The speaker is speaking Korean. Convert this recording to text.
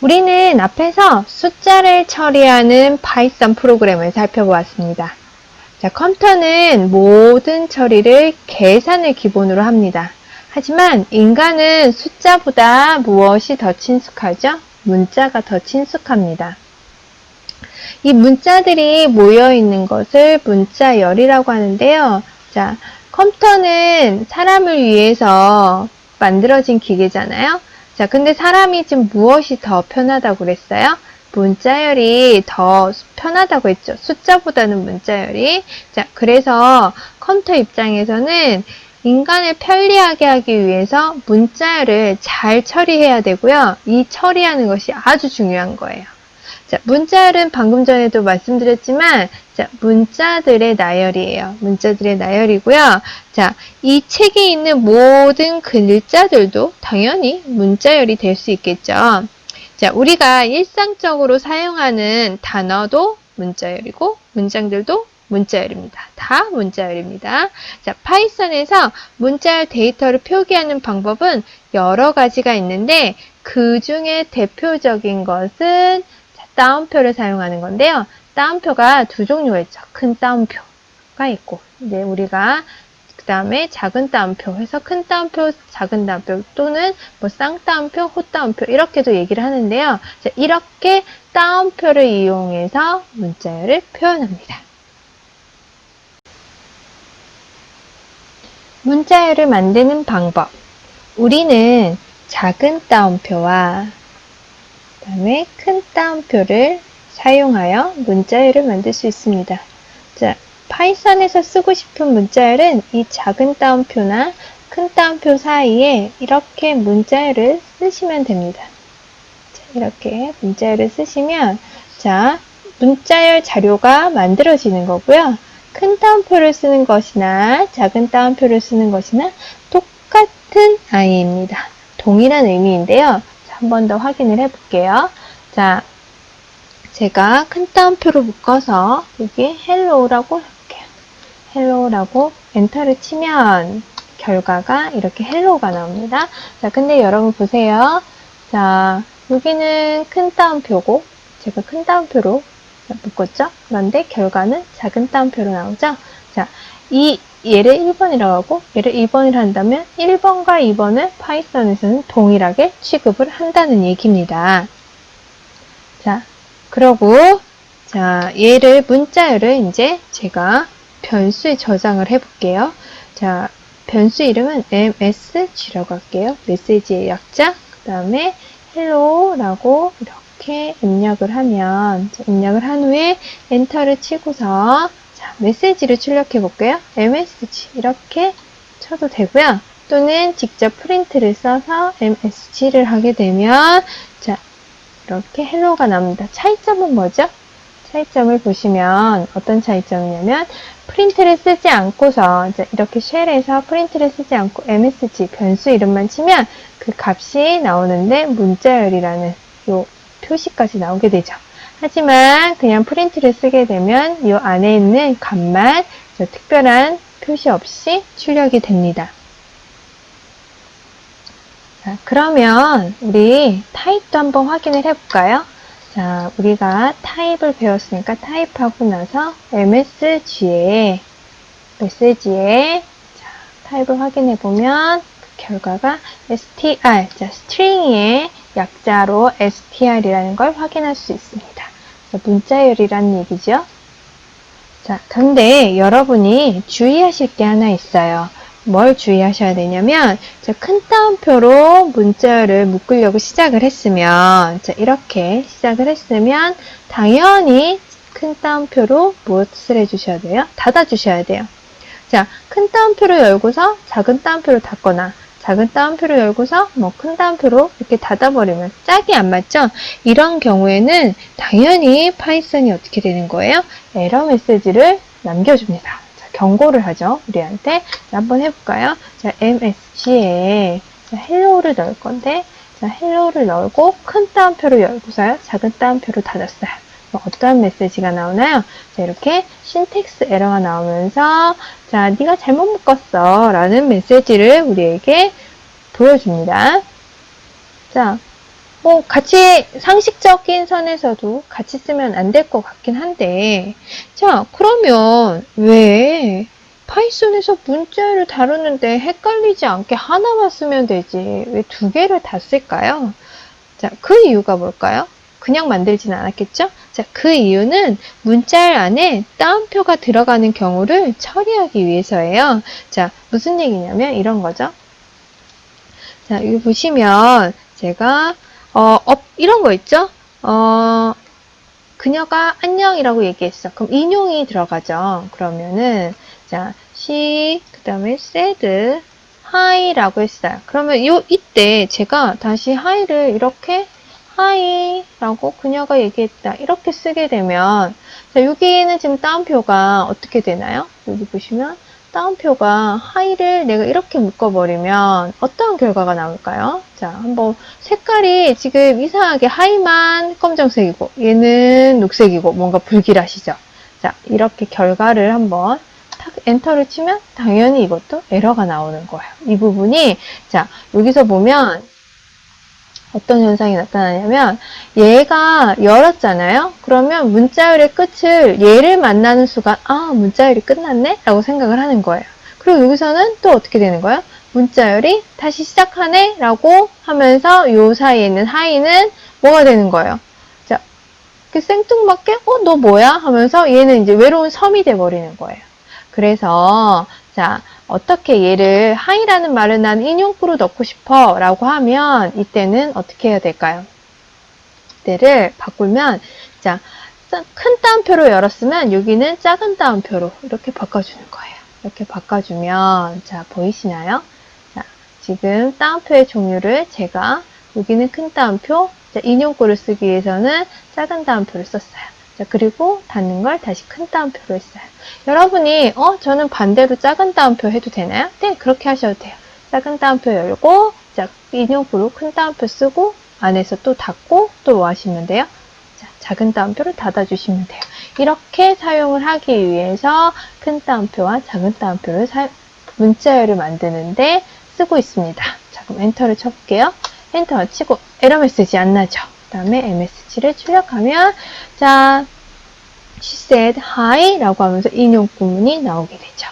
우리는 앞에서 숫자를 처리하는 파이썬 프로그램을 살펴보았습니다. 자, 컴퓨터는 모든 처리를 계산을 기본으로 합니다. 하지만 인간은 숫자보다 무엇이 더 친숙하죠? 문자가 더 친숙합니다. 이 문자들이 모여 있는 것을 문자열이라고 하는데요. 자, 컴퓨터는 사람을 위해서 만들어진 기계잖아요. 자, 근데 사람이 지금 무엇이 더 편하다고 그랬어요? 문자열이 더 편하다고 했죠. 숫자보다는 문자열이. 자, 그래서 컴퓨터 입장에서는 인간을 편리하게 하기 위해서 문자열을 잘 처리해야 되고요. 이 처리하는 것이 아주 중요한 거예요. 자, 문자열은 방금 전에도 말씀드렸지만, 자, 문자들의 나열이에요. 문자들의 나열이고요. 자, 이 책에 있는 모든 글자들도 당연히 문자열이 될 수 있겠죠. 자, 우리가 일상적으로 사용하는 단어도 문자열이고, 문장들도 문자열입니다. 다 문자열입니다. 자, 파이썬에서 문자열 데이터를 표기하는 방법은 여러 가지가 있는데, 그 중에 대표적인 것은 따옴표를 사용하는 건데요. 따옴표가 두 종류가 있죠. 큰 따옴표가 있고, 이제 우리가 그 다음에 작은 따옴표 해서 큰 따옴표, 작은 따옴표 또는 뭐 쌍따옴표, 호따옴표 이렇게도 얘기를 하는데요. 자, 이렇게 따옴표를 이용해서 문자열을 표현합니다. 문자열을 만드는 방법. 우리는 작은 따옴표와 그 다음에 큰 따옴표를 사용하여 문자열을 만들 수 있습니다. 자, 파이썬에서 쓰고 싶은 문자열은 이 작은 따옴표나 큰 따옴표 사이에 이렇게 문자열을 쓰시면 됩니다. 자, 이렇게 문자열을 쓰시면 자, 문자열 자료가 만들어지는 거고요. 큰 따옴표를 쓰는 것이나 작은 따옴표를 쓰는 것이나 똑같은 아이입니다. 동일한 의미인데요. 한 번 더 확인을 해볼게요. 자, 제가 큰 따옴표로 묶어서 여기 헬로우라고 해볼게요. 헬로우라고 엔터를 치면 결과가 이렇게 헬로우가 나옵니다. 자, 근데 여러분 보세요. 자, 여기는 큰 따옴표고 제가 큰 따옴표로 묶었죠? 그런데 결과는 작은 따옴표로 나오죠? 자, 얘를 1번이라고 하고 얘를 2번이라 한다면 1번과 2번을 파이썬에서는 동일하게 취급을 한다는 얘기입니다. 자, 그러고 자, 얘를 문자열을 이제 제가 변수에 저장을 해볼게요. 자, 변수 이름은 msg라고 할게요. 메시지의 약자. 그 다음에 hello라고 이렇게 입력을 하면 입력을 한 후에 엔터를 치고서 메시지를 출력해 볼게요. msg 이렇게 쳐도 되고요. 또는 직접 프린트를 써서 msg를 하게 되면 자, 이렇게 헬로가 나옵니다. 차이점은 뭐죠? 차이점을 보시면 어떤 차이점이냐면 프린트를 쓰지 않고서 이렇게 쉘에서 프린트를 쓰지 않고 msg 변수 이름만 치면 그 값이 나오는데 문자열이라는 요 표시까지 나오게 되죠. 하지만 그냥 프린트를 쓰게 되면 이 안에 있는 값만 특별한 표시 없이 출력이 됩니다. 자, 그러면 우리 타입도 한번 확인을 해볼까요? 자, 우리가 타입을 배웠으니까 타입하고 나서 MSG에 자, 타입을 확인해 보면 그 결과가 str, 자, string의 약자로 str이라는 걸 확인할 수 있습니다. 문자열이라는 얘기죠. 자, 근데 여러분이 주의하실 게 하나 있어요. 뭘 주의하셔야 되냐면, 자, 큰 따옴표로 문자열을 묶으려고 시작을 했으면, 자, 이렇게 시작을 했으면, 당연히 큰 따옴표로 무엇을 해주셔야 돼요? 닫아주셔야 돼요. 자, 큰 따옴표를 열고서 작은 따옴표를 닫거나, 작은 따옴표를 열고서 큰 따옴표로 이렇게 닫아버리면 짝이 안 맞죠? 이런 경우에는 당연히 파이썬이 어떻게 되는 거예요? 에러 메시지를 남겨줍니다. 자, 경고를 하죠, 우리한테. 자, 한번 해볼까요? 자, MSG에 헬로우를 넣을 건데, 자, 헬로우를 넣고 큰 따옴표로 열고서요, 작은 따옴표로 닫았어요. 어떠한 메시지가 나오나요? 자, 이렇게 신텍스 에러가 나오면서 자, 네가 잘못 묶었어 라는 메시지를 우리에게 보여줍니다. 자, 같이 상식적인 선에서도 같이 쓰면 안 될 것 같긴 한데, 자, 그러면 왜 파이썬에서 문자열을 다루는데 헷갈리지 않게 하나만 쓰면 되지? 왜 두 개를 다 쓸까요? 자, 그 이유가 뭘까요? 그냥 만들진 않았겠죠? 자, 그 이유는 문자열 안에 따옴표가 들어가는 경우를 처리하기 위해서예요. 자, 무슨 얘기냐면 이런 거죠. 자, 여기 보시면 제가 이런 거 있죠? 그녀가 안녕이라고 얘기했어. 그럼 인용이 들어가죠. 그러면은 자, 그 다음에 said hi라고 했어요. 그러면 이때 제가 다시 hi를 이렇게 hi라고 그녀가 얘기했다. 이렇게 쓰게 되면 자, 여기는 지금 따옴표가 어떻게 되나요? 여기 보시면 따옴표가 hi를 내가 이렇게 묶어버리면 어떤 결과가 나올까요? 자, 한번 색깔이 지금 이상하게 hi만 검정색이고 얘는 녹색이고 뭔가 불길하시죠? 자, 이렇게 결과를 한번 탁 엔터를 치면 당연히 이것도 에러가 나오는 거예요. 이 부분이 자, 여기서 보면 어떤 현상이 나타나냐면 얘가 열었잖아요. 그러면 문자열의 끝을 얘를 만나는 순간 문자열이 끝났네? 라고 생각을 하는 거예요. 그리고 여기서는 또 어떻게 되는 거예요? 문자열이 다시 시작하네? 라고 하면서 요 사이에 있는 하이는 뭐가 되는 거예요? 자, 이렇게 생뚱맞게 너 뭐야? 하면서 얘는 이제 외로운 섬이 돼버리는 거예요. 그래서 자, 어떻게 얘를 hi라는 말을 난 인용구로 넣고 싶어 라고 하면 이때는 어떻게 해야 될까요? 이때를 바꾸면 자, 큰 따옴표로 열었으면 여기는 작은 따옴표로 이렇게 바꿔주는 거예요. 이렇게 바꿔주면 자, 보이시나요? 자, 지금 따옴표의 종류를 제가 여기는 큰 따옴표, 자, 인용구를 쓰기 위해서는 작은 따옴표를 썼어요. 자, 그리고 닫는 걸 다시 큰 따옴표로 했어요. 여러분이 저는 반대로 작은 따옴표 해도 되나요? 네, 그렇게 하셔도 돼요. 작은 따옴표 열고 자, 인용구로 큰 따옴표 쓰고 안에서 또 닫고 또 뭐 하시면 돼요? 자, 작은 따옴표를 닫아주시면 돼요. 이렇게 사용을 하기 위해서 큰 따옴표와 작은 따옴표를 문자열을 만드는데 쓰고 있습니다. 자, 그럼 엔터를 쳐볼게요. 엔터 치고 에러 메시지 안 나죠? 그 다음에 MSG를 출력하면 자, she said hi 라고 하면서 인용 구문이 나오게 되죠.